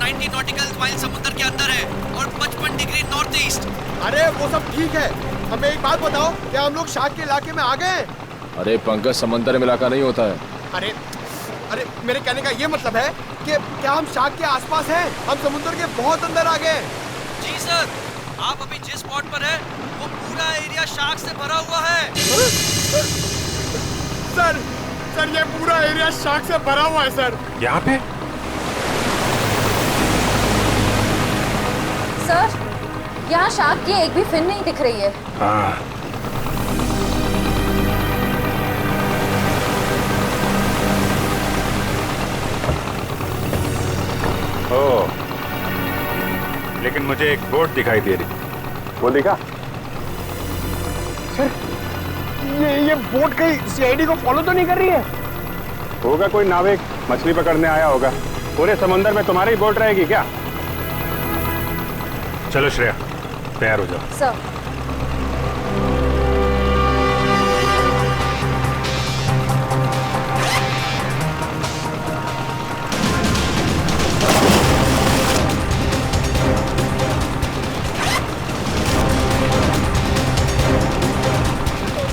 90 nautical mile समुद्र के अंदर है और 55 डिग्री नॉर्थ ईस्ट। अरे वो सब ठीक है, हमें एक बात बताओ, क्या हम लोग शार्क के इलाके में आ गए? अरे पंकज, समंदर में इलाका नहीं होता है। अरे अरे मेरे कहने का ये मतलब है कि क्या हम शार्क के आसपास हैं? हम समुद्र के बहुत अंदर आ गए। जी सर, आप अभी जिस स्पॉट पर है वो पूरा एरिया शार्क से भरा हुआ है। सर सर ये पूरा एरिया शार्क से भरा हुआ है सर। यहाँ पे सर, यहाँ शार्क की एक भी फिन नहीं दिख रही है। हाँ, ओ, लेकिन मुझे एक बोट दिखाई दे रही। वो देखा सर, ये बोट कहीं सीआईडी को फॉलो तो नहीं कर रही है? होगा कोई नाविक मछली पकड़ने आया होगा। पूरे समंदर में तुम्हारी ही बोट रहेगी क्या? चलो श्रेया, तैयार हो जाओ। सर,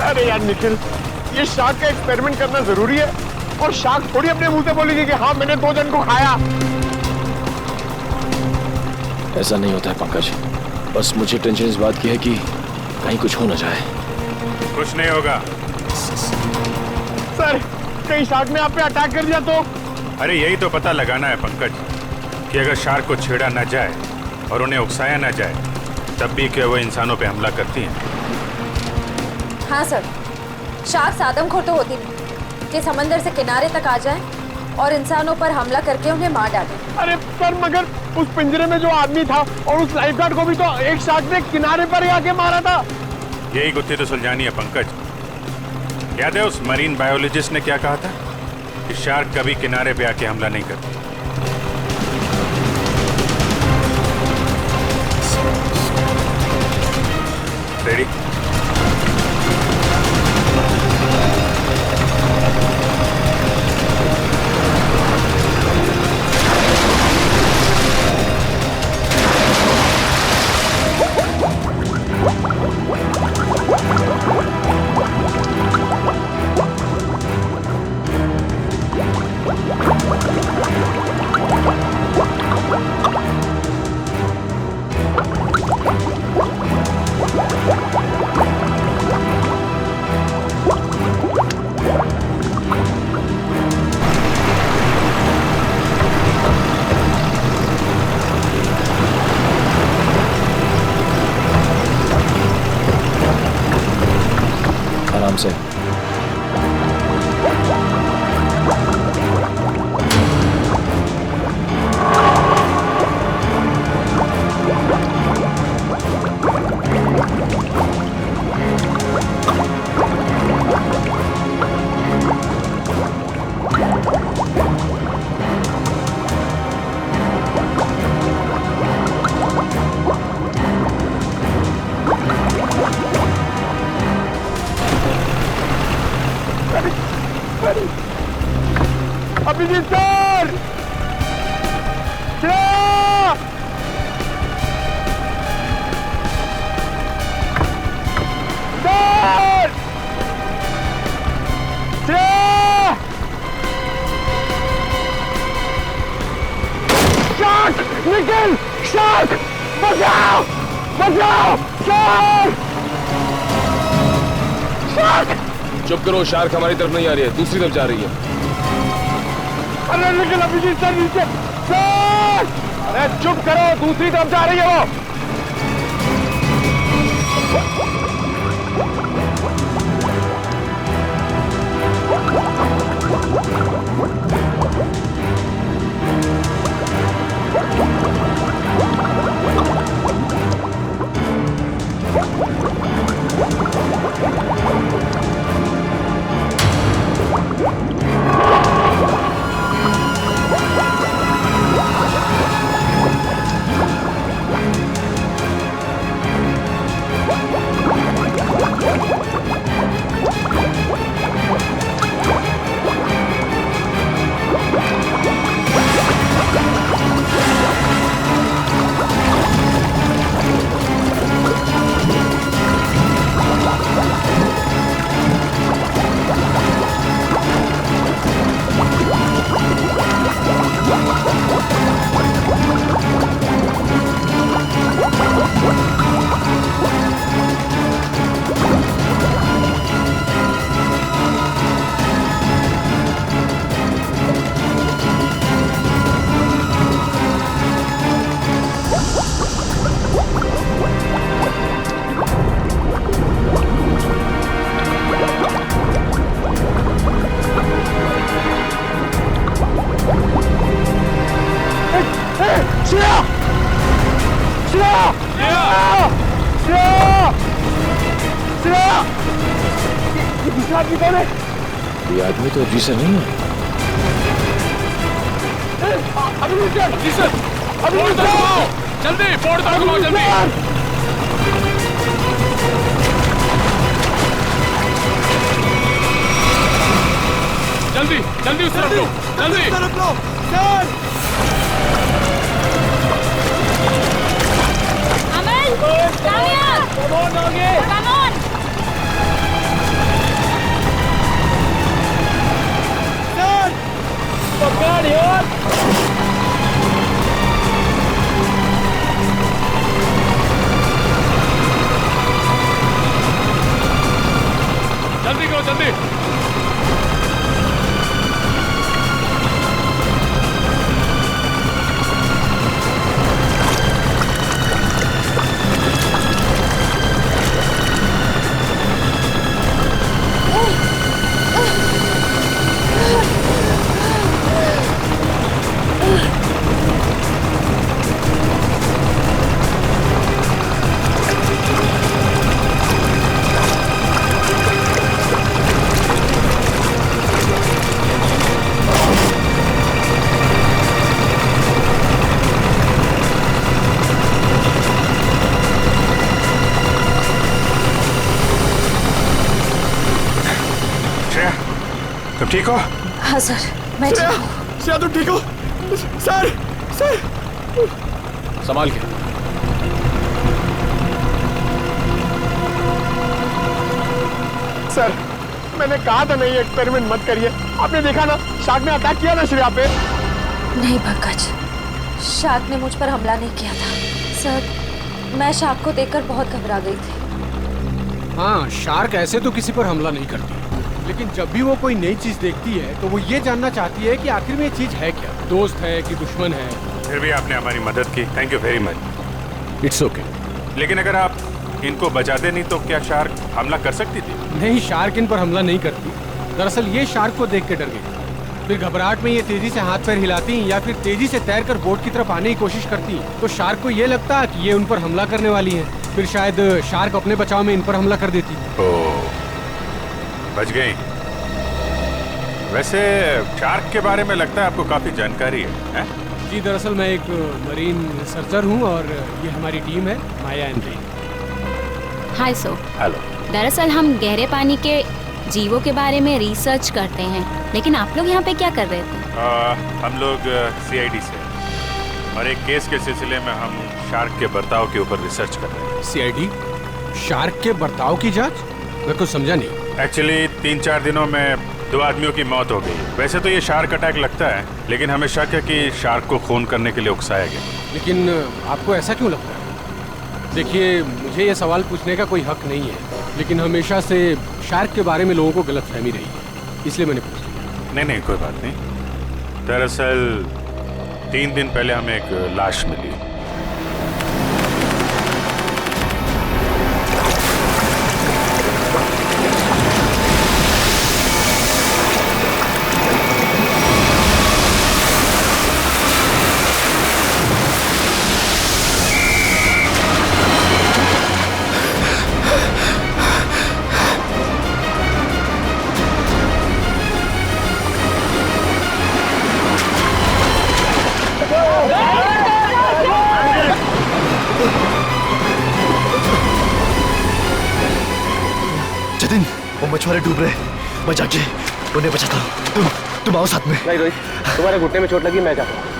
अरे यार निखिल, ये शार्क का एक्सपेरिमेंट करना जरूरी है और शार्क थोड़ी अपने मुंह से बोलेगी कि हाँ मैंने 2 जन को खाया। ऐसा नहीं होता है पंकज, बस मुझे टेंशन इस बात की है कि कहीं कुछ हो न जाए। कुछ नहीं होगा। सर, कहीं शार्क ने आप पे अटैक कर दिया तो? अरे यही तो पता लगाना है पंकज, कि अगर शार्क को छेड़ा न जाए और उन्हें उकसाया न जाए, तब भी क्या वो इंसानों पे हमला करती हैं? हाँ सर, शार्क आदमखोर तो होती नहीं कि समंदर से किनारे तक आ जाए और इंसानों पर हमला करके उन्हें मार डाले। अरे सर, मगर उस पिंजरे में जो आदमी था और उस लाइफगार्ड को भी तो एक शार्क ने किनारे पर ही आके मारा था। यही गुत्थी तो सुलझानी है पंकज। याद है उस मरीन बायोलॉजिस्ट ने क्या कहा था कि शार्क कभी किनारे पे आके हमला नहीं करती। रेडी? आराम से। Abhijit sir, shark! Nikhil, shark! बचाओ! बचाओ! शार्क! शार्क! चुप करो, शार्क हमारी तरफ नहीं आ रही है, दूसरी तरफ जा रही है। अरे निखिल, अभिजीत सर नीचे! सर! अरे चुप करो, दूसरी तरफ जा रही है वो। ये आदमी तो जी से नहीं है। जी सर, जल्दी बोर्ड तक घुमाओ, जल्दी। जल्दी जल्दी उस तरफ लो, जल्दी तरफ लो सर। अमल, कामयाब, कम ऑन आगे। Come on. सर पकड़ यार। जल्दी करो, जल्दी। तुम ठीक हो? हाँ सर, मैं ठीक हूँ। श्रेया तुम ठीक हो? सर सर संभाल के। सर मैंने कहा था नहीं एक्सपेरिमेंट मत करिए। आपने देखा ना शार्क ने अटैक किया ना श्रेया पे। नहीं पंकज, शार्क ने मुझ पर हमला नहीं किया था। सर मैं शार्क को देखकर बहुत घबरा गई थी। हाँ, शार्क ऐसे तो किसी पर हमला नहीं करती, लेकिन जब भी वो कोई नई चीज देखती है तो वो ये जानना चाहती है कि आखिर में ये चीज है क्या, दोस्त है कि दुश्मन है। फिर भी आपने हमारी मदद की, thank you very much. It's okay. लेकिन अगर आप इनको बचाते नहीं तो क्या शार्क हमला कर सकती थी? नहीं, शार्क इन पर हमला नहीं करती। दरअसल ये शार्क को देख के डर गई, फिर घबराहट में ये तेजी से हाथ पैर हिलाती या फिर तेजी से तैरकर बोट की तरफ आने की कोशिश करती, तो शार्क को ये लगता कि ये उन पर हमला करने वाली है, फिर शायद शार्क अपने बचाव में इन पर हमला कर देती। ओह, बच गई। वैसे शार्क के बारे में लगता है आपको काफी जानकारी है? जी दरअसल मैं एक मरीन रिसर्चर हूँ और ये हमारी टीम है, Maya and Ren. Hi so. Hello. दरअसल हम गहरे पानी के जीवों के बारे में रिसर्च करते हैं, लेकिन आप लोग यहाँ पे क्या कर रहे थे? हम लोग CID से और एक केस के सिलसिले में हम शार्क के बर्ताव के ऊपर रिसर्च कर रहे हैं। CID? शार्क के बर्ताव की जांच? मैं कुछ समझा नहीं। एक्चुअली 3-4 दिनों में 2 आदमियों की मौत हो गई। वैसे तो ये शार्क अटैक लगता है, लेकिन हमें शक है कि शार्क को खून करने के लिए उकसाया गया। लेकिन आपको ऐसा क्यों लगता है? देखिए, मुझे ये सवाल पूछने का कोई हक नहीं है, लेकिन हमेशा से शार्क के बारे में लोगों को गलतफहमी रही है, इसलिए मैंने पूछ लिया। नहीं, कोई बात नहीं। दरअसल 3 दिन पहले हमें एक लाश मिली। जतिन, वो मछुआरे डूब रहे, मैं जाके उन्हें बचाता हूँ। तुम आओ साथ में। नहीं रोहित, तुम्हारे घुटने में चोट लगी, मैं जाता हूँ।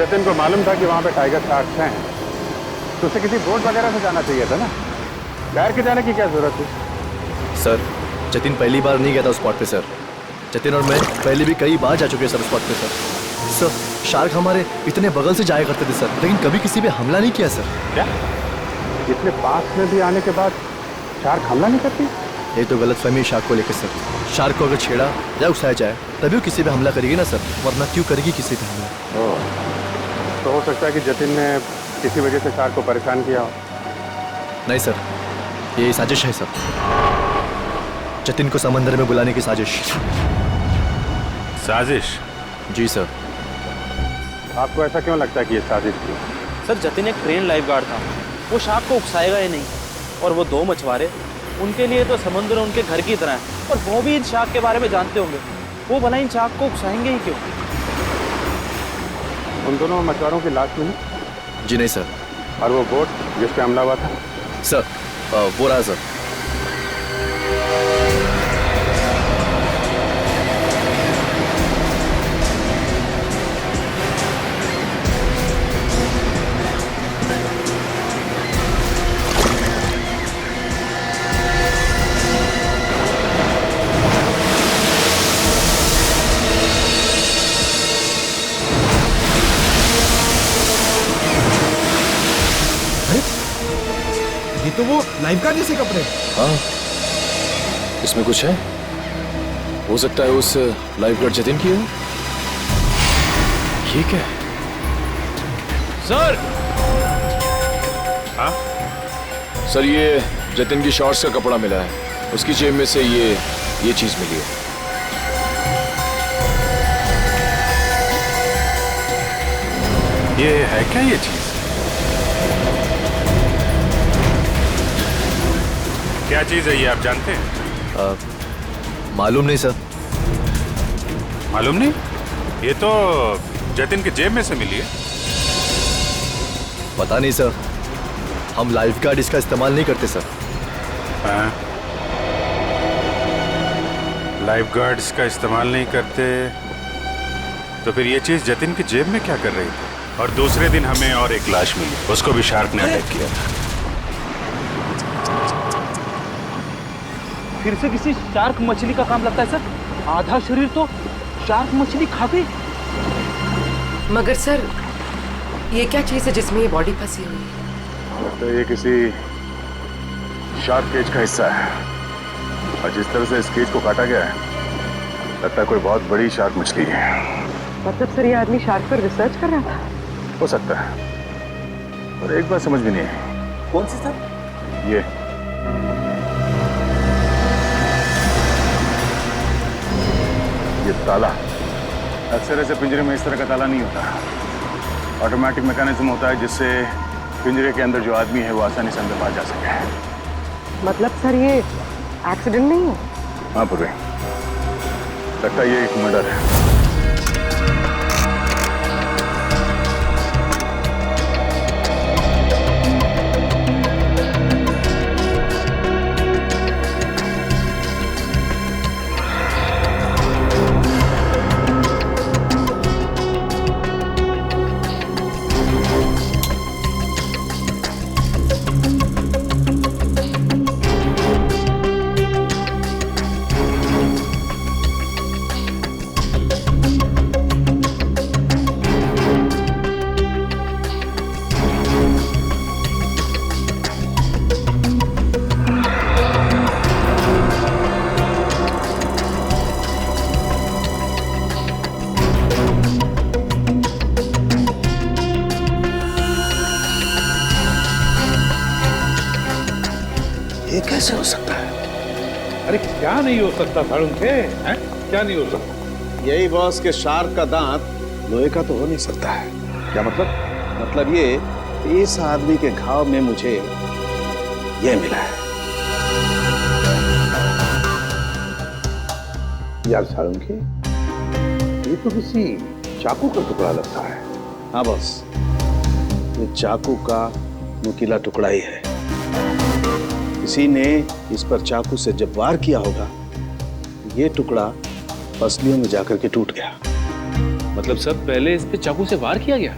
जतिन को मालूम था कि वहाँ पे टाइगर शार्क्स हैं, तो उसे किसी बोट वगैरह से जाना चाहिए था ना। तैर के जाने की क्या जरूरत थी? सर जतिन पहली बार नहीं गया था उस स्पॉट पे सर। जतिन और मैं पहले भी कई बार जा चुके हैं सर उस स्पॉट पे सर। सर शार्क हमारे इतने बगल से जाया करते थे सर, लेकिन कभी किसी पे हमला नहीं किया सर। क्या इतने पास में भी आने के बाद शार्क हमला नहीं करती? ये तो गलत फहमी शार्क को लेकर सर। शार्क को अगर छेड़ा या उकसाया जाए तभी वो किसी पे हमला करेगी ना सर, वरना क्यों करेगी किसी पे हमला। तो हो सकता है कि जतिन ने किसी वजह से शार्क को परेशान किया हो। नहीं सर, ये साजिश है सर, जतिन को समंदर में बुलाने की साजिश। साजिश? जी सर। आपको ऐसा क्यों लगता है कि ये साजिश थी? सर जतिन एक ट्रेन लाइफ गार्ड था, वो शार्क को उकसाएगा ही नहीं। और वो दो मछुआरे, उनके लिए तो समुद्र उनके घर की तरह है, और वो भी इन शार्क के बारे में जानते होंगे, वो भला इन शार्क को उकसाएंगे ही क्यों? उन दोनों मछुआरों की लाश मिली? जी नहीं सर। और वो बोट जिस पे हमला हुआ था? सर वो रहा सर। तो वो लाइफगार्ड जैसे कपड़े। हाँ, इसमें कुछ है। हो सकता है उस लाइफगार्ड जतिन की हो। ठीक है सर। हाँ सर, ये जतिन की शॉर्ट्स का कपड़ा मिला है, उसकी जेब में से ये चीज मिली है। ये है क्या ये चीज? क्या चीज है ये, आप जानते हैं? मालूम नहीं सर। मालूम नहीं? ये तो जतिन की जेब में से मिली है। पता नहीं सर, हम लाइफगार्ड इसका इस्तेमाल नहीं करते सर। हाँ? लाइफगार्ड इसका इस्तेमाल नहीं करते, तो फिर ये चीज जतिन की जेब में क्या कर रही थी? और दूसरे दिन हमें और एक लाश मिली, उसको भी शार्क ने अटैक किया था। फिर से किसी शार्क मछली का काम लगता है सर। आधा शरीर तो शार्क मछली खा गई। मगर सर ये क्या चीज है जिसमें ये बॉडी फंसी हुई है? तो ये किसी शार्क केज का हिस्सा है, और जिस तरह से इस केज को काटा गया है, लगता है कोई बहुत बड़ी शार्क मछली है। मतलब सर ये आदमी शार्क पर रिसर्च कर रहा था? हो सकता है, और एक बात समझ में नहीं आई। कौन सी सर? ये ताला अक्सर ऐसे पिंजरे में इस तरह का ताला नहीं होता। ऑटोमेटिक मैकेनिज्म होता है जिससे पिंजरे के अंदर जो आदमी है वो आसानी से अंदर बाहर जा सके। मतलब सर ये एक्सीडेंट नहीं है? हाँ पूर्वी, लगता है ये एक मर्डर है। ये कैसे हो सकता है? अरे क्या नहीं हो सकता सालुंखे? हैं? क्या नहीं हो सकता? यही बॉस के शार्क का दांत लोहे का तो हो नहीं सकता है। क्या मतलब? मतलब ये इस आदमी के घाव में मुझे ये मिला है। यार सालुंखे, ये तो किसी चाकू का टुकड़ा लगता है। हाँ बॉस, ये चाकू का नुकीला टुकड़ा ही है। किसी ने इस पर चाकू से जब वार किया होगा, ये टुकड़ा पसलियों में जाकर के टूट गया। मतलब सर पहले इस पे चाकू से वार किया गया?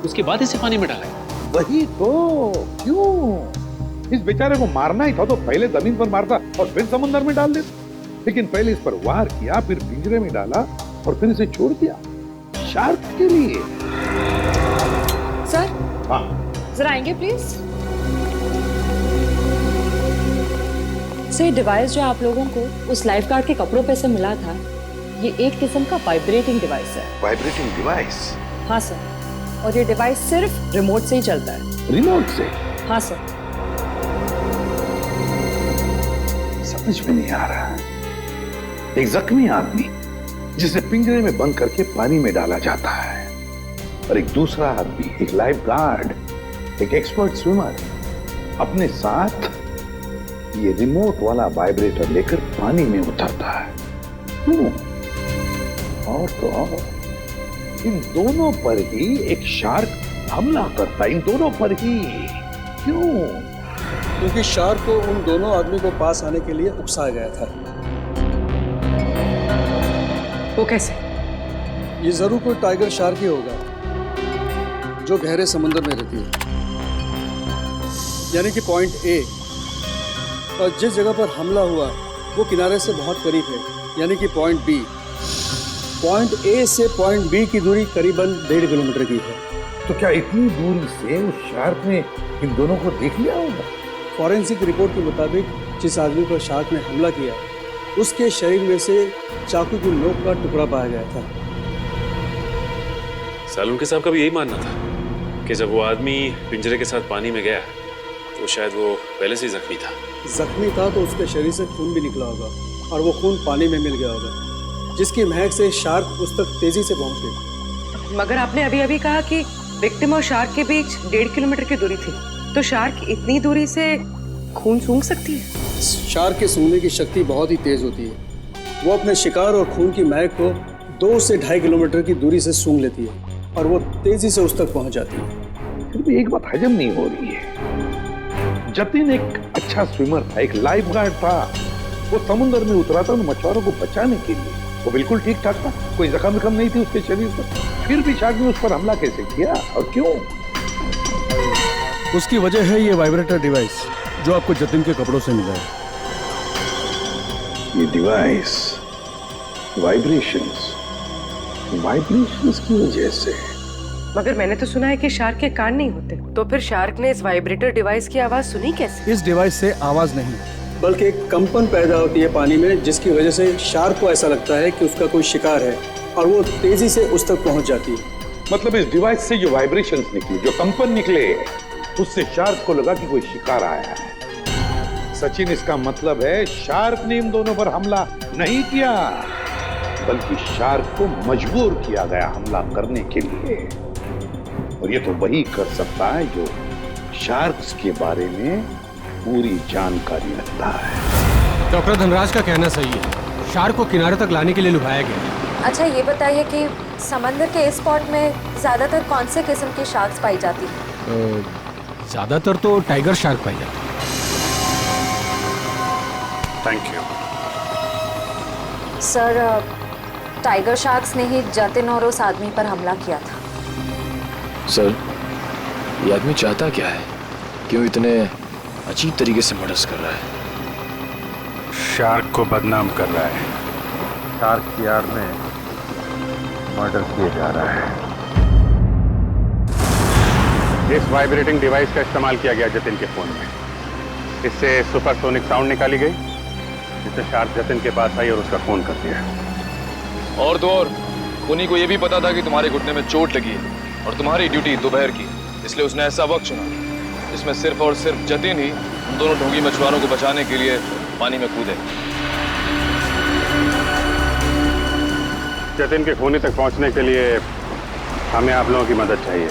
उसके बाद इसे पानी में डाला है। वही तो, क्यों? इस बेचारे को मारना ही था तो पहले जमीन पर मारता और फिर समुद्र में डाल देता। लेकिन पहले इस पर वार किया, फिर पिंजरे में डाला और फिर इसे छोड़ दिया शार्क के लिए। सर, हाँ, जरा आएंगे प्लीज। सर, डिवाइस जो आप लोगों को उस लाइफ गार्ड के कपड़ों पे से मिला था, ये एक किस्म का वाइब्रेटिंग डिवाइस है। Vibrating device? हाँ सर, और ये डिवाइस सिर्फ रिमोट से ही चलता है। रिमोट से? हाँ सर। समझ में नहीं आ रहा। एक जख्मी आदमी जिसे पिंजरे में बंद करके पानी में डाला जाता है, और एक दूसरा आदमी, एक लाइफ गार्ड, एक एक्सपर्ट स्विमर, अपने साथ ये रिमोट वाला वाइब्रेटर लेकर पानी में उतरता है। और तो और, इन दोनों पर ही एक शार्क हमला करता है, इन दोनों पर ही। क्यों? क्योंकि शार्क को उन दोनों आदमी को पास आने के लिए उकसाया गया था। वो कैसे? ये जरूर कोई टाइगर शार्क ही होगा जो गहरे समुद्र में रहती है, यानी कि पॉइंट ए। और जिस जगह पर हमला हुआ वो किनारे से बहुत करीब है, यानी कि पॉइंट बी। पॉइंट ए से पॉइंट बी की दूरी करीबन 1.5 किलोमीटर की है। तो क्या इतनी दूरी से उस शार्क ने इन दोनों को देख लिया होगा? फॉरेंसिक रिपोर्ट के मुताबिक जिस आदमी पर शार्क ने हमला किया, उसके शरीर में से चाकू की नोक का टुकड़ा पाया गया था। सालुंके साहब का भी यही मानना था कि जब वो आदमी पिंजरे के साथ पानी में गया तो शायद वो पहले से ही जख्मी था। जख्मी था तो उसके शरीर से खून भी निकला होगा, और वो खून पानी में मिल गया होगा, जिसकी महक से शार्क उस तक तेजी से पहुंच गई। मगर आपने अभी अभी कहा कि विक्टिम और शार्क के बीच 1.5 किलोमीटर की दूरी थी, तो शार्क इतनी दूरी से खून सूंघ सकती है? शार्क के सूंघने की शक्ति बहुत ही तेज होती है। वो अपने शिकार और खून की महक को 2 से 2.5 किलोमीटर की दूरी से सूंघ लेती है, और वो तेजी से उस तक पहुंच जाती है। फिर भी एक बात हजम नहीं हो रही है। जतिन एक अच्छा स्विमर था, एक लाइफ गार्ड था। वो समुद्र में उतरा था मछुआरों को बचाने के लिए। वो बिल्कुल ठीक ठाक था, कोई जख्म नहीं थी उसके शरीर पर। फिर भी शार्क ने उस पर हमला कैसे किया और क्यों? उसकी वजह है ये वाइब्रेटर डिवाइस जो आपको जतिन के कपड़ों से मिला है। ये डिवाइस वाइब्रेशंस की वजह से। मगर मैंने तो सुना है कि शार्क के कान नहीं होते, तो फिर शार्क ने इस वाइब्रेटर डिवाइस की आवाज सुनी कैसे? इस डिवाइस से आवाज नहीं, बल्कि एक कंपन पैदा होती है पानी में, जिसकी वजह से शार्क को ऐसा लगता है कि उसका कोई शिकार है, और वो तेजी से उस तक पहुंच जाती है। मतलब इस डिवाइस से जो वाइब्रेशंस निकली, जो कंपन निकले, उससे शार्क को लगा कि कोई शिकार आया है। सचिन, इसका मतलब है शार्क ने इन दोनों पर हमला नहीं किया, बल्कि शार्क को मजबूर किया गया हमला करने के लिए। और ये तो वही कर सकता है जो शार्क्स के बारे में पूरी जानकारी रखता है। डॉक्टर धनराज का कहना सही है, शार्क को किनारे तक लाने के लिए लुभाया गया। अच्छा, ये बताइए कि समंदर के इस स्पॉट में ज्यादातर कौन से किस्म की शार्क्स पाई जाती है? ज्यादातर तो टाइगर शार्क पाई जाती है। Thank you sir, tiger sharks ने ही जतिन और उस आदमी पर हमला किया था। सर, ये आदमी चाहता क्या है? क्यों इतने अजीब तरीके से मर्डर कर रहा है? शार्क को बदनाम कर रहा है। शार्क की आड़ में मर्डर किया जा रहा है। इस वाइब्रेटिंग डिवाइस का इस्तेमाल किया गया जतिन के फोन में। इससे सुपरसोनिक साउंड निकाली गई, जिससे शार्क जतिन के पास आई और उसका फोन कर दिया। और तो और खूनी को यह भी पता था कि तुम्हारे घुटने में चोट लगी है और तुम्हारी ड्यूटी दोपहर की, इसलिए उसने ऐसा वक्त चुना जिसमें सिर्फ और सिर्फ जतिन ही उन दोनों ढोंगी मछुआरों को बचाने के लिए पानी में कूदे। जतिन के खूनी तक पहुंचने के लिए हमें आप लोगों की मदद चाहिए।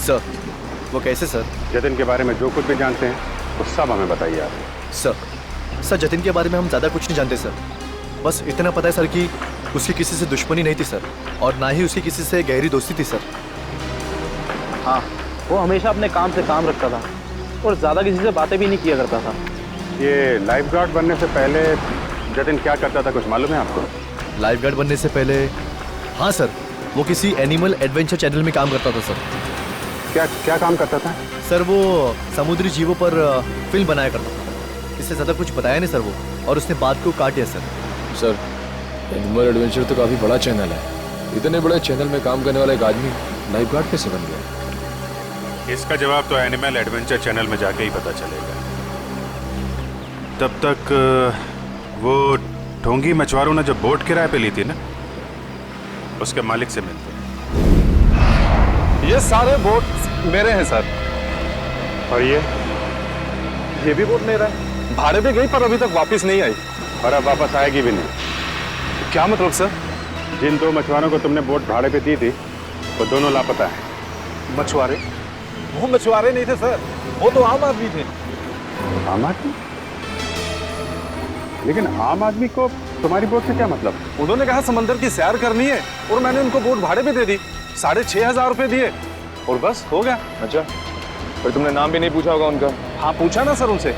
सर, वो कैसे सर? जतिन के बारे में जो कुछ भी जानते हैं वो सब हमें बताइए आप। सर जतिन के बारे में हम ज़्यादा कुछ नहीं जानते सर। बस इतना पता है सर कि उसकी किसी से दुश्मनी नहीं थी सर, और ना ही उसकी किसी से गहरी दोस्ती थी सर। हाँ, वो हमेशा अपने काम से काम रखता था और ज़्यादा किसी से बातें भी नहीं किया करता था। ये लाइफ गार्ड बनने से पहले जतिन क्या करता था, कुछ मालूम है आपको? लाइफ गार्ड बनने से पहले? हाँ सर, वो किसी एनिमल एडवेंचर चैनल में काम करता था सर। क्या क्या काम करता था? सर वो समुद्री जीवों पर फिल्म बनाया करता था। इससे ज़्यादा कुछ बताया नहीं सर वो, और उसने बात को काट दिया सर। सर, एनिमल एडवेंचर तो काफी बड़ा चैनल है। इतने बड़े चैनल में काम करने वाला एक आदमी लाइफ गार्ड कैसे बन गया? इसका जवाब तो एनिमल एडवेंचर चैनल में जाके ही पता चलेगा। तब तक वो ढोंगी मछुआरों ने जो बोट किराए पे ली थी ना, उसके मालिक से मिलते हैं। ये सारे बोट मेरे हैं सर। और ये भी बोट मेरा है। भाड़े पे गई पर अभी तक वापस नहीं आई। और अब वापस आएगी भी नहीं। क्या मतलब सर? जिन 2 मछुआरों को तुमने बोट भाड़े पे दी थी, वो दोनों लापता हैं। मछुआरे? वो मछुआरे नहीं थे सर, वो तो आम आदमी थे। आम आदमी? लेकिन आम आदमी को तुम्हारी बोट से क्या मतलब? उन्होंने कहा समंदर की सैर करनी है और मैंने उनको बोट भाड़े पे दे दी। 6,500 रुपए दिए और बस हो गया। अच्छा, पर तुमने नाम भी नहीं पूछा होगा उनका? हाँ पूछा ना सर उनसे।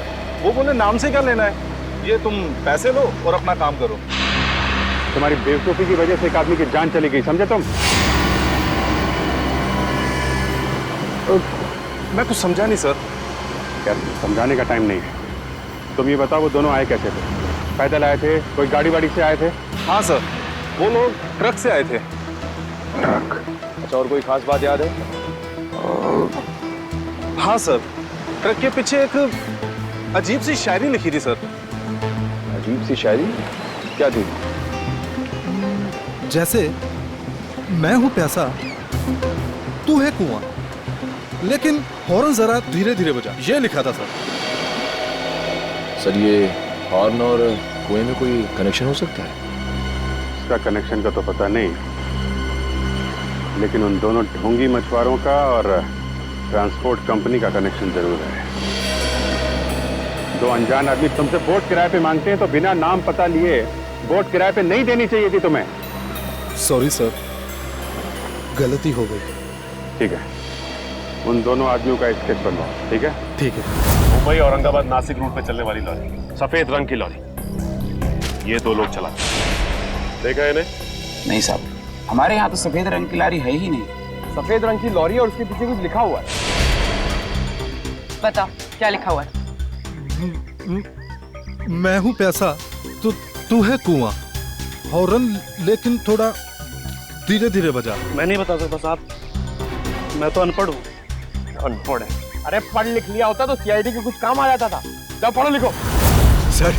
वो बोले नाम से क्या लेना है, ये तुम पैसे लो और अपना काम करो। तुम्हारी बेवकूफी की वजह से एक आदमी की जान चली गई, समझे तुम? मैं कुछ समझा नहीं सर। यार समझाने का टाइम नहीं है। तुम ये बताओ वो दोनों आए कैसे थे? पैदल आए थे? कोई गाड़ी वाड़ी से आए थे? हाँ सर, वो लोग ट्रक से आए थे। ट्रक? अच्छा, और कोई खास बात याद है? हाँ सर, ट्रक के पीछे एक अजीब सी शायरी लिखी थी सर। अजीब सी शायरी? क्या थी? जैसे मैं हूं प्यासा, तू है कुआं, लेकिन हॉर्न जरा धीरे धीरे बजा, ये लिखा था सर। सर, ये हॉर्न और कुएं में कोई कनेक्शन हो सकता है? इसका कनेक्शन का तो पता नहीं, लेकिन उन दोनों ढोंगी मछुआरों का और ट्रांसपोर्ट कंपनी का कनेक्शन जरूर है। 2 अनजान आदमी तुमसे बोट किराए पे मांगते हैं तो बिना नाम पता लिए बोट किराए पे नहीं देनी चाहिए थी तुम्हें। सॉरी सर, गलती हो गई। ठीक है, उन दोनों आदमियों का स्केच बनवाओ। ठीक है? ठीक है। मुंबई औरंगाबाद नासिक रूट पे चलने वाली लॉरी, सफेद रंग की लॉरी। ये 2 लोग चलाते हैं। देखा है इन्हें? नहीं साहब, हमारे यहाँ तो सफेद रंग की लॉरी है ही नहीं। सफेद रंग की लॉरी और उसके पीछे कुछ लिखा हुआ है। बता क्या लिखा हुआ है? मैं हूं प्यासा, तू है कुआं, हॉर्न लेकिन थोड़ा धीरे धीरे बजा। मैं नहीं बता सकता साहब, मैं तो अनपढ़ हूँ। अनपढ़ है? अरे पढ़ लिख लिया होता तो सीआईडी के कुछ काम आ जाता था। जब पढ़ो लिखो। सर,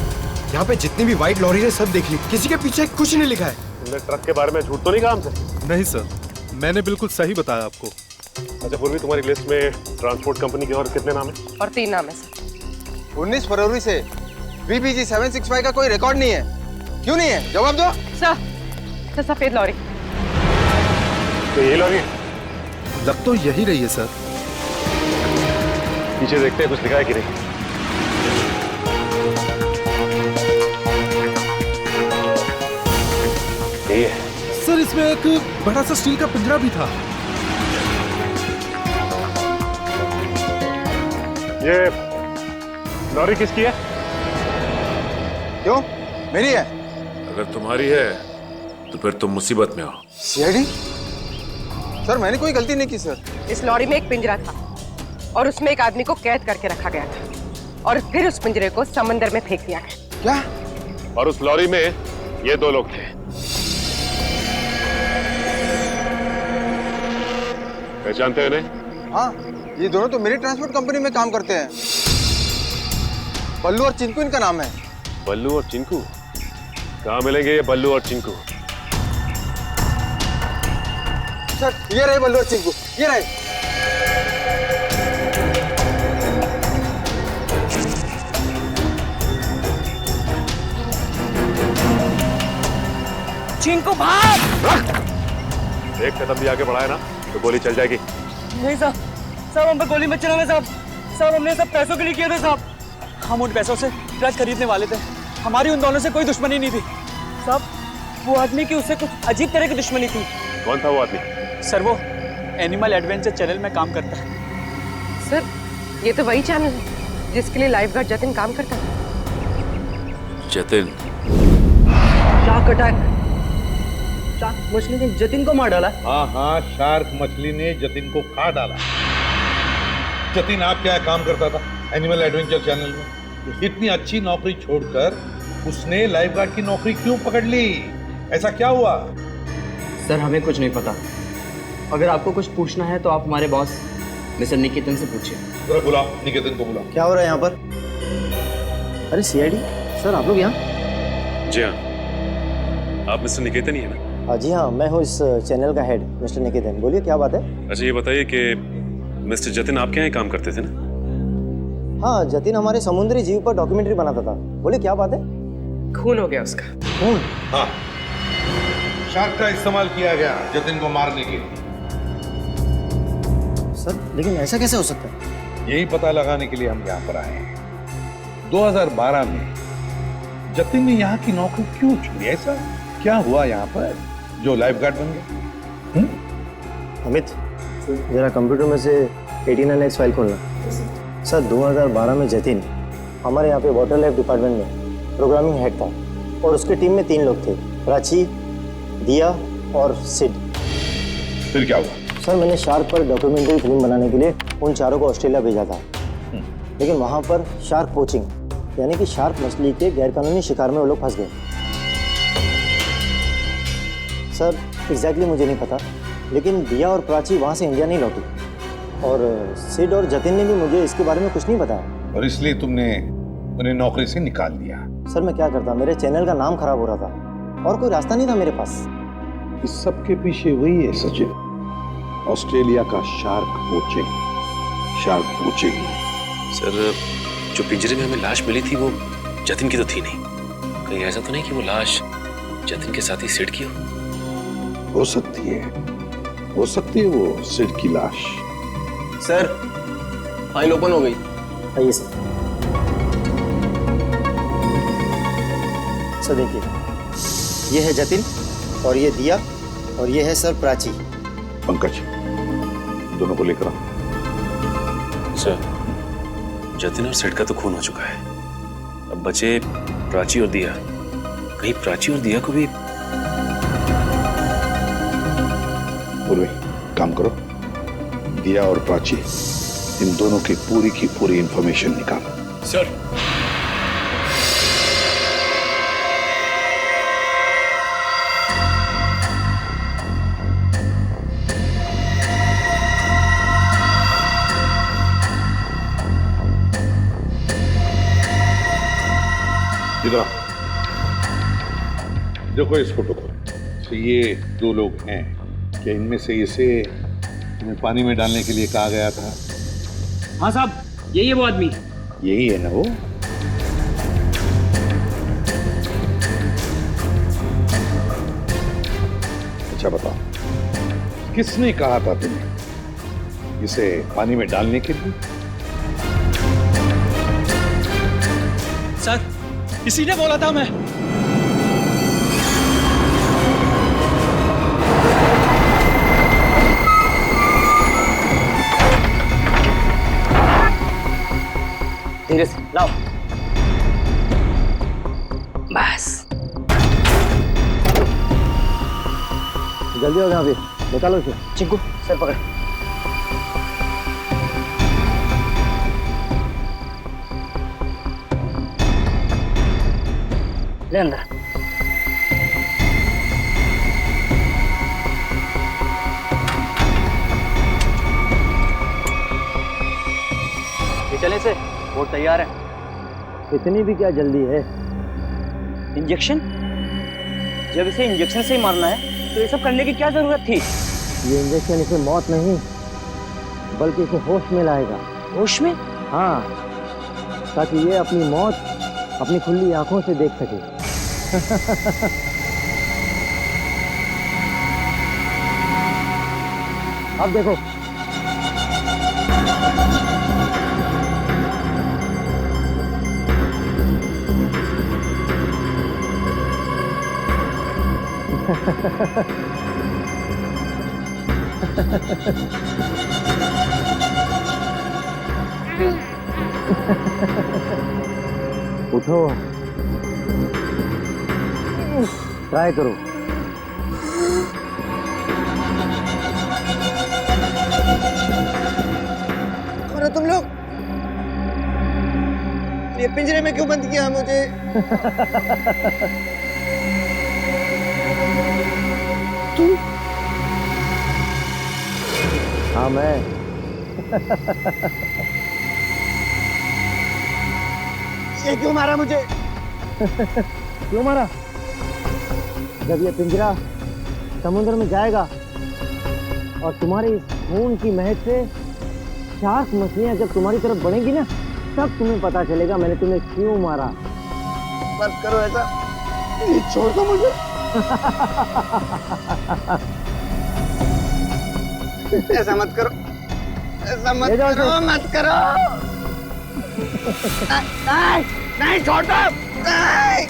यहाँ पे जितनी भी व्हाइट लॉरी है सब देख ली, किसी के पीछे कुछ नहीं लिखा है। तुमने ट्रक के बारे में झूठ तो नहीं कहा हमसे? नहीं सर, मैंने बिल्कुल सही बताया आपको। अच्छा पूर्वी, तुम्हारी लिस्ट में ट्रांसपोर्ट कंपनी के और कितने नाम है? और 3 नाम है सर। 19 फरवरी से BBG 765 का कोई रिकॉर्ड नहीं है। क्यों नहीं है? जवाब दो। सर, सफेद लॉरी। तो ये लॉरी? लग तो यही रही है सर। पीछे देखते हैं कुछ लिखा है कि नहीं। यही है सर, इसमें एक बड़ा सा स्टील का पिंजरा भी था। ये लॉरी किसकी है? क्यों? मेरी है। अगर तुम्हारी है तो फिर तुम मुसीबत में हो। सीआईडी? सर मैंने कोई गलती नहीं की सर। इस लॉरी में एक पिंजरा था और उसमें एक आदमी को कैद करके रखा गया था और फिर उस पिंजरे को समंदर में फेंक दिया गया। क्या? और उस लॉरी में ये 2 लोग थे। पहचानते हो इन्हें? हाँ, ये दोनों तो मेरी ट्रांसपोर्ट कंपनी में काम करते हैं। बल्लू और चिंकू इनका नाम है। बल्लू और चिंकू? कहाँ मिलेंगे ये बल्लू और चिंकू? सर ये रहे बल्लू और चिंकू, ये रहे। चिंकू भाग! एक कदम भी आगे बढ़ाया ना तो गोली चल जाएगी। नहीं साहब, साहब हम पे गोली मत चलाना साहब। साहब हमने सब पैसों के लिए किया था साहब। हम उन पैसों से ट्रक खरीदने वाले थे। हमारी उन दोनों से कोई दुश्मनी नहीं थी साहब। वो आदमी की उससे कुछ अजीब तरह की दुश्मनी थी। कौन था वो आदमी? सर वो एनिमल एडवेंचर चैनल में काम करता है। सर ये तो वही चैनल है जिसके लिए लाइफ गार्ड जतिन काम करता है। जतिन? Shark attack. शार्क मछली ने जतिन को मार डाला। हाँ हाँ, शार्क मछली ने जतिन को खा डाला। जतिन आप क्या काम करता था एनिमल एडवेंचर चैनल में? इतनी अच्छी नौकरी छोड़कर उसने लाइफगार्ड की नौकरी क्यों पकड़ ली? ऐसा क्या हुआ? सर हमें कुछ नहीं पता। अगर आपको कुछ पूछना है तो आप हमारे बॉस मिस्टर निकेतन से पूछिए। जरा बुलाओ, निकेतन को बुलाओ। क्या हो रहा है यहाँ पर? अरे सीआईडी सर, आप लोग यहाँ? जी हाँ, आप मिस्टर निकेतन ही है ना? जी हाँ, मैं हूँ इस चैनल का हेड मिस्टर निकेतन। बोलिए क्या बात है? अच्छा ये बताइए कि मिस्टर जतिन आपके यहाँ काम करते थे ना? हाँ, जतिन हमारे समुद्री जीव पर डॉक्यूमेंट्री बनाता था। बोलिए क्या बात है? खून हो गया उसका। खून? हाँ, शार्क का इस्तेमाल किया गया जतिन को मारने के लिए। सर लेकिन ऐसा कैसे हो सकता है? यही पता लगाने के लिए हम यहाँ पर आए हैं। 2012 में जतिन ने यहाँ की नौकरी क्यों छोड़ी? ऐसा क्या हुआ यहाँ पर जो लाइफगार्ड बन गया? अमित, जरा कंप्यूटर में से 89X फाइल खोलना। सर 2012 में जतिन हमारे यहाँ पे वाटर लाइफ डिपार्टमेंट में प्रोग्रामिंग हेड था और उसके टीम में 3 लोग थे, प्राची, दिया और सिड। फिर क्या हुआ? सर मैंने शार्क पर डॉक्यूमेंट्री फिल्म बनाने के लिए उन चारों को ऑस्ट्रेलिया भेजा था, लेकिन वहाँ पर शार्क पोचिंग यानी कि शार्क मछली के गैरकानूनी शिकार में वो लोग फंस गए। सर एग्जैक्टली मुझे नहीं पता, लेकिन दिया और प्राची वहाँ से इंडिया नहीं लौटी और सिड और जतिन ने भी मुझे इसके बारे में कुछ नहीं बताया। और इसलिए तुमने उन्हें नौकरी से निकाल दिया? सर मैं क्या करता, मेरे चैनल का नाम खराब हो रहा था और कोई रास्ता नहीं था मेरे पास। इस सब के पीछे वही है सचिन, ऑस्ट्रेलिया का shark poaching. Shark poaching. Sir जो पिंजरे में हमें लाश मिली थी वो जतिन की तो थी नहीं। कहीं ऐसा तो नहीं कि वो लाश जतिन के साथ ही सिड की हो सकती है, हो सकती है वो सिड की लाश। सर फाइल ओपन हो गई। आइए सर। सर देखिए, ये है जतिन और ये दिया और ये है सर प्राची। पंकज दोनों को लेकर आओ। सर जतिन और सिड का तो खून हो चुका है, अब बचे प्राची और दिया। कहीं प्राची और दिया को भी। पूर्वी काम करो, दिया और प्राची इन दोनों की पूरी इंफॉर्मेशन निकालो। सर इधर देखो इस फोटो को। तो ये 2 लोग हैं, क्या इनमें से इसे तुम्हें पानी में डालने के लिए कहा गया था? हाँ साहब, यही है वो आदमी। यही है ना वो? अच्छा बताओ, किसने कहा था तुम्हें इसे पानी में डालने के लिए? सर इसी ने बोला था। मैं धीरे से लाओ। बस जल्दी हो यहाँ पे, निकालो इसे। चिंकू सर पकड़। ले अंदर। ये चले से, बोट तैयार है। इतनी भी क्या जल्दी है? इंजेक्शन? जब इसे इंजेक्शन से ही मारना है तो ये सब करने की क्या जरूरत थी? ये इंजेक्शन इसे मौत नहीं बल्कि इसे होश में लाएगा। होश में? हाँ, ताकि ये अपनी मौत अपनी खुली आंखों से देख सके। अब देखो। उठो, ट्राई करो। कौन हो तुम लोग? ये पिंजरे में क्यों बंद किया मुझे? तू? हाँ मैं। ये क्यों मारा मुझे? क्यों मारा? जब ये पिंजरा समुद्र में जाएगा और तुम्हारी इस खून की महक से शार्क मछलियां जब तुम्हारी तरफ बढ़ेंगी ना, तब तुम्हें पता चलेगा मैंने तुम्हें क्यों मारा। मत करो ऐसा, छोड़ दो मुझे। ऐसा मत करो, ऐसा मत करो, मत करो। नहीं, नहीं छोड़ दो, नहीं।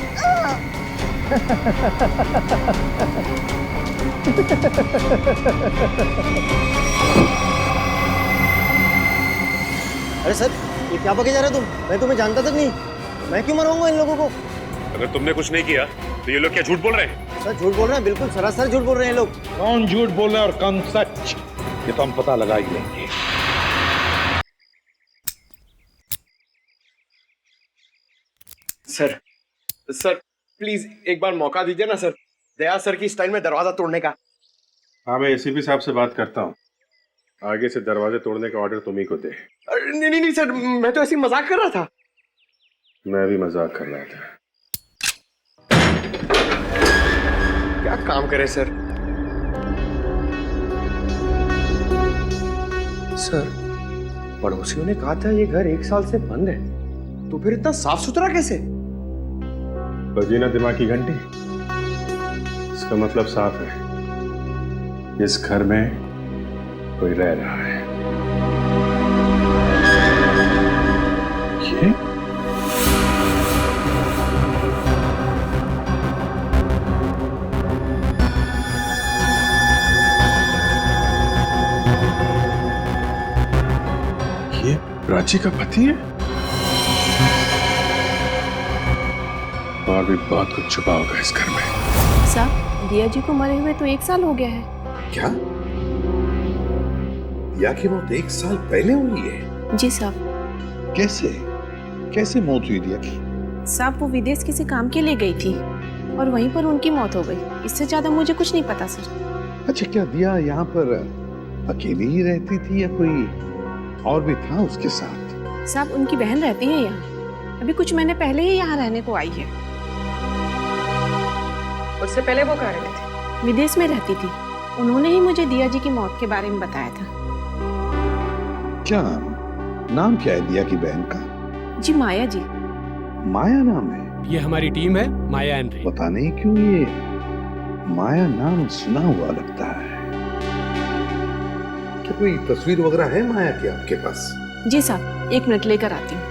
अरे सर, ये क्या बके जा रहे हो तुम? मैं तुम्हें जानता तक नहीं, मैं क्यों मरवाऊंगा इन लोगों को? अगर तुमने कुछ नहीं किया तो ये लोग क्या झूठ बोल रहे हैं? सर झूठ बोल रहे हैं, बिल्कुल सरासर झूठ बोल रहे हैं लोग। कौन झूठ बोल रहा है और कौन सच, ये तो हम पता लगा ही लेंगे। सर, सर प्लीज एक बार मौका दीजिए ना सर, दया सर की स्टाइल में दरवाजा तोड़ने का। हाँ, मैं एसीपी साहब से बात करता हूँ, आगे से दरवाजे तोड़ने का ऑर्डर तुम ही को दे। नहीं नहीं नहीं सर, मैं तो ऐसी मजाक कर रहा था। मैं भी मजाक कर रहा था। क्या काम करे सर? सर, पड़ोसियों ने कहा था ये घर 1 साल से बंद है, तो फिर इतना साफ सुथरा कैसे? बजी ना दिमाग की घंटी, इसका मतलब साफ है, इस घर में कोई रह रहा है। ये प्राची का पति है? और भी बहुत कुछ छुपा होगा इस घर में। साहब, दिया जी को मरे हुए तो 1 साल हो गया है। क्या? दिया की मौत 1 साल पहले हुई है? जी साहब। कैसे? कैसे मौत हुई दिया की? साहब, वो विदेश किसी काम के लिए गई थी और वहीं पर उनकी मौत हो गई। इससे ज्यादा मुझे कुछ नहीं पता सर। अच्छा, क्या दिया यहाँ पर अकेली ही रहती थी या कोई और भी था उसके साथ? साहब, उनकी बहन रहती है यहाँ, अभी कुछ महीने पहले ही यहाँ रहने को आई है। उससे पहले वो कहाँ रहती थी? विदेश में रहती थी। उन्होंने ही मुझे दिया जी की मौत के बारे में बताया था। क्या नाम क्या है दिया की बहन का? जी माया जी। माया नाम है? ये हमारी टीम है, माया एंड रे। पता नहीं क्यों ये माया नाम सुना हुआ लगता है। क्या कोई तस्वीर वगैरह है माया की आपके पास? जी साहब, 1 मिनट लेकर आती हूँ।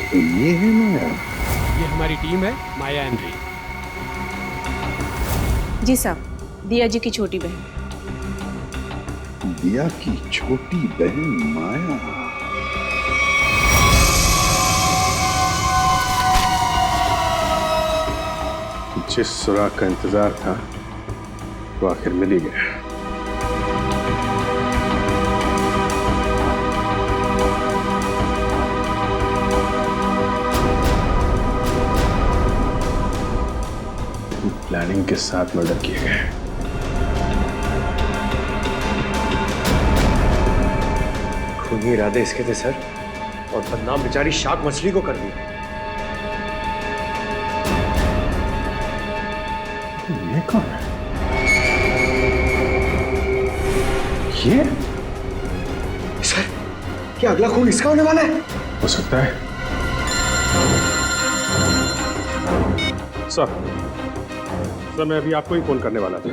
तो ये है माया? ये हमारी टीम है, माया एंड रे। जी साहब, दिया जी की छोटी बहन। दिया की छोटी बहन माया। जिस सुराग का इंतजार था वो आखिर मिल ही गया। प्लानिंग के साथ मर्डर किए गए। खूनी इरादे इसके थे सर, और बदनाम बेचारी शार्क मछली को कर दिया। ये कौन है? ये? सर, क्या अगला खून इसका होने वाला है? हो सकता है। सर, मैं अभी आपको ही फोन करने वाला था।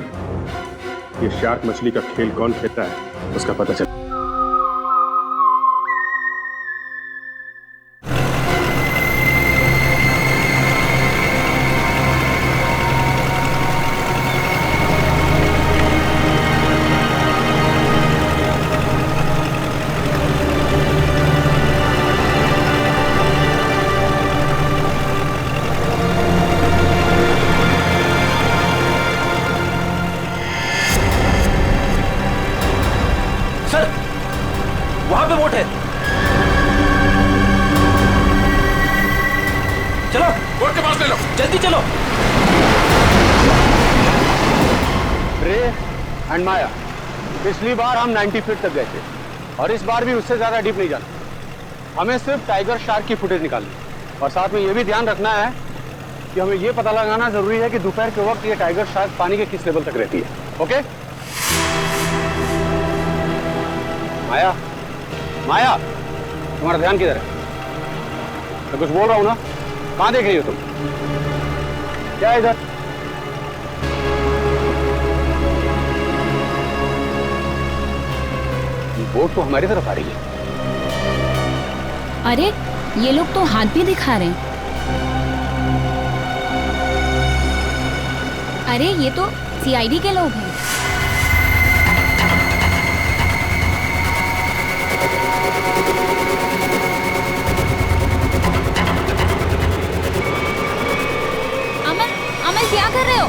ये शार्क मछली का खेल कौन खेलता है उसका पता चल। वहां पे बोट है। चलो बोट के पास ले लो, जल्दी चलो। रे एंड माया, पिछली बार हम 90 फीट तक गए थे और इस बार भी उससे ज्यादा डीप नहीं जाना। हमें सिर्फ टाइगर शार्क की फुटेज निकालनी और साथ में ये भी ध्यान रखना है कि हमें ये पता लगाना जरूरी है कि दोपहर के वक्त ये टाइगर शार्क पानी के किस लेवल तक रहती है। ओके माया, माया तुम्हारा ध्यान किधर है? मैं कुछ बोल रहा हूं ना, कहां देख रही हो तुम? क्या है इधर? बोट तो हमारी तरफ आ रही है। अरे ये लोग तो हाथ भी दिखा रहे हैं। अरे ये तो सीआईडी के लोग हैं। अमल क्या कर रहे हो?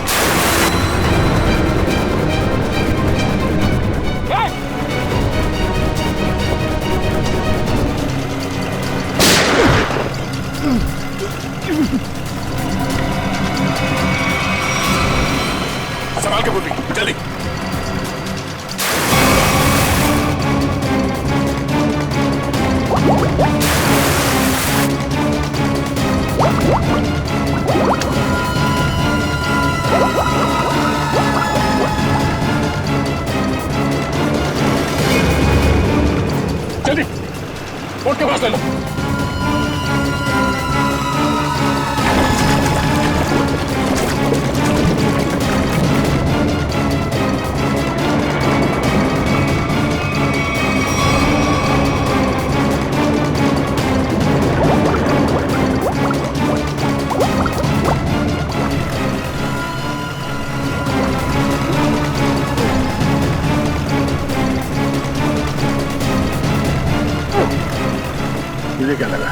संभाल के बोली, जल्दी। जल्दी बोट के पास ले लो। तुझे क्या लगा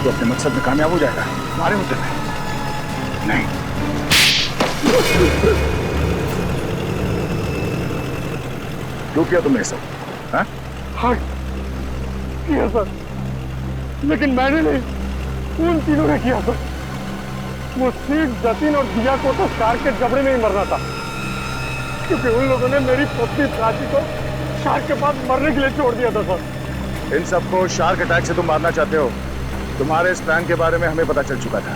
तो अपने मकसद में कामयाब हो जाएगा? हमारे मुद्दे में नहीं। क्यों किया तुमने सब? हाँ किया सर, लेकिन मैंने नहीं, उन तीनों ने किया सर। वो सिर्फ जतिन और दिया को तो शार्क के जबड़े में ही मरना था, क्योंकि उन लोगों ने मेरी पत्नी प्राची को शार्क के पास मरने के लिए छोड़ दिया था सर। इन सबको शार्क अटैक से तुम मारना चाहते हो। तुम्हारे इस प्लान के बारे में हमें पता चल चुका था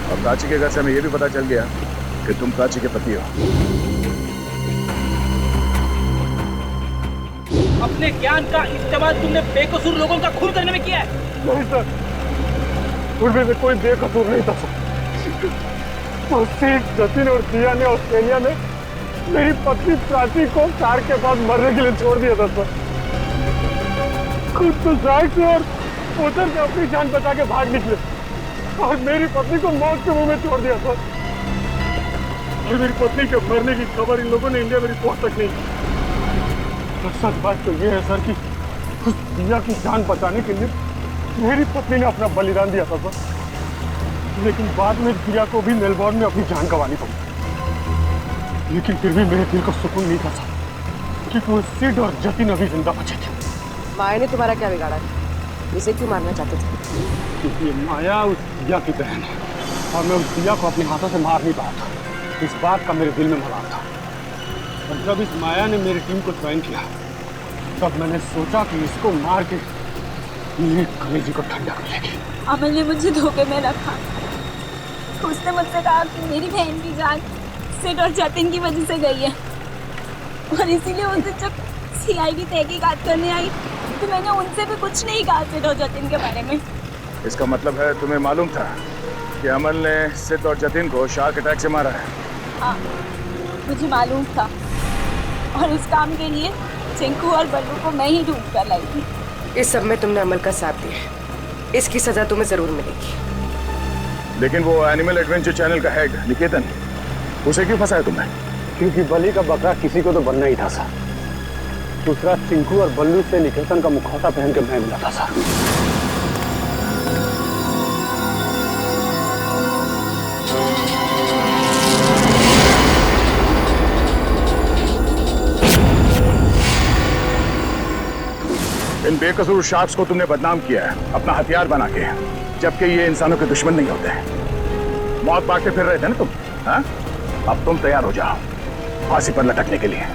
और प्राची के घर से हमें यह भी पता चल गया कि तुम प्राची के पति हो। अपने ज्ञान का इस्तेमाल तुमने बेकसूर लोगों का खून करने में किया है। नहीं सर, उनमें से कोई बेकसूर नहीं था सर। तो सिर्फ जतिन और दिया ने ऑस्ट्रेलिया में मेरी पत्नी प्राची को शार्क के पास मरने के लिए छोड़ दिया था सर। खुद तो शार्क से और उधर से अपनी जान बचा के भाग निकले और मेरी पत्नी को मौत के मुंह में छोड़ दिया सर। और मेरी पत्नी के मरने की खबर इन लोगों ने इंडिया में रिपोर्ट तक नहीं की। और सच बात तो ये है सर कि उस दिया की जान बचाने के लिए मेरी पत्नी ने अपना बलिदान दिया था सर। लेकिन बाद में दिया को भी मेलबोर्न में अपनी जान गंवानी पड़ी। लेकिन फिर भी मेरे दिल को सुकून नहीं था सर, क्योंकि वो सिड और जतिन अभी जिंदा बचे थे। माया ने तुम्हारा क्या बिगाड़ा? इसे क्यों मारना चाहते थे? क्योंकि माया उस दिया की बहन है और मैं उस दिया को अपने हाथों से मार नहीं पाया था। इस बात का मेरे दिल में मलाल था। और जब इस माया ने मेरी टीम को ज्वाइन किया तब मैंने सोचा कि इसको मार के मेरे कलेजे को ठंडा कर लेगी। अमल ने मुझे धोखे में रखा। उसने मुझसे कहा कि मेरी बहन की जान सिड और जतिन की वजह से गई है और इसीलिए उस दिन जब सीआईडी तहकीकात करने आई तो मैंने उनसे भी कुछ नहीं कहा सिड और जतिन के बारे में। इसका मतलब है तुम्हें मालूम था कि अमल ने सिड और जतिन को शार्क अटैक से मारा है? हाँ, मुझे मालूम था, और इस काम के लिए चिंकू और बल्लू को मैं ही ढूंढ कर लाई थी। इस सब में तुमने अमल का साथ दिया है, इसकी सजा तुम्हें जरूर मिलेगी। लेकिन वो एनिमल एडवेंचर चैनल का हेड निकेतन, उसे क्यों फंसाया तुमने? क्योंकि बलि का बकरा किसी को तो बनना ही था सर। दूसरा, चिंकू और बल्लू से निकेतन का मुखौटा पहन के मैं मिला था सर। इन बेकसूर शार्क्स को तुमने बदनाम किया है अपना हथियार बना के, जबकि ये इंसानों के दुश्मन नहीं होते। मौत बांटते फिर रहे थे ना तुम, हाँ? अब तुम तैयार हो जाओ फांसी पर लटकने के लिए।